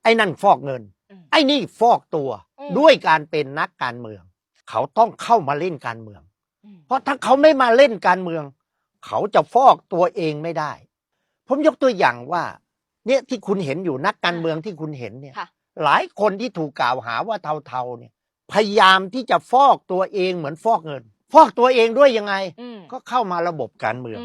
อ้นั่นฟอกเงินไอ้นี่ฟอกตัวด้วยการเป็นนักการเมืองเขาต้องเข้ามาเล่นการเมืองเพราะถ้าเขาไม่มาเล่นการเมืองเขาจะฟอกตัวเองไม่ได้ผมยกตัวอย่างว่าเนี่ยที่คุณเห็นอยู่นักการเมืองที่คุณเห็นเนี่ยหลายคนที่ถูกกล่าวหาว่าเทาๆเนี่ยพยายามที่จะฟอกตัวเองเหมือนฟอกเงินฟอกตัวเองด้วยยังไงก็เข้ามาระบบการเมือง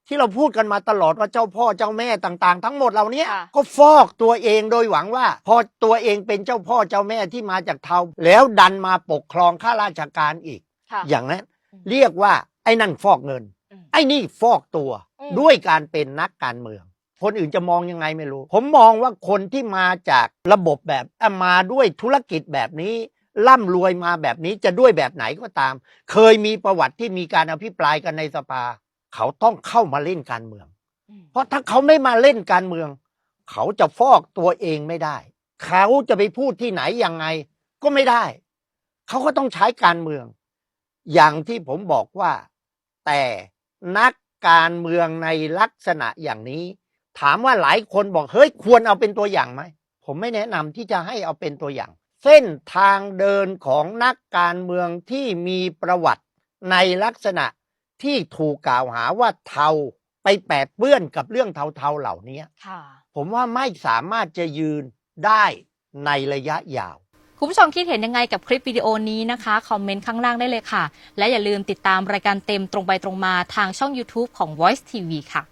ที่เราพูดกันมาตลอดว่าเจ้าพ่อเจ้าแม่ต่างๆทั้งหมดเหล่านี้ก็ฟอกตัวเองโดยหวังว่าพอตัวเองเป็นเจ้าพ่อเจ้าแม่ที่มาจากเทาแล้วดันมาปกครองข้าราชการอีกอย่างนั้นเรียกว่าไอ้นั่นฟอกเงินไอ้นี่ฟอกตัวด้วยการเป็นนักการเมืองคนอื่นจะมองยังไงไม่รู้ผมมองว่าคนที่มาจากระบบแบบมาด้วยธุรกิจแบบนี้ร่ำรวยมาแบบนี้จะด้วยแบบไหนก็ตามเคยมีประวัติที่มีการอภิปรายกันในสภาเขาต้องเข้ามาเล่นการเมืองเพราะถ้าเขาไม่มาเล่นการเมืองเขาจะฟอกตัวเองไม่ได้เขาจะไปพูดที่ไหนยังไงก็ไม่ได้เขาก็ต้องใช้การเมืองอย่างที่ผมบอกว่าแต่นักการเมืองในลักษณะอย่างนี้ถามว่าหลายคนบอกเฮ้ยควรเอาเป็นตัวอย่างไหมผมไม่แนะนำที่จะให้เอาเป็นตัวอย่างเส้นทางเดินของนักการเมืองที่มีประวัติในลักษณะที่ถูกกล่าวหาว่าเทาไปแปดเปื้อนกับเรื่องเทาๆเหล่านี้ผมว่าไม่สามารถจะยืนได้ในระยะยาวคุณผู้ชมคิดเห็นยังไงกับคลิปวิดีโอนี้นะคะคอมเมนต์ข้างล่างได้เลยค่ะและอย่าลืมติดตามรายการเต็มตรงไปตรงมาทางช่อง YouTube ของ Voice TV ค่ะ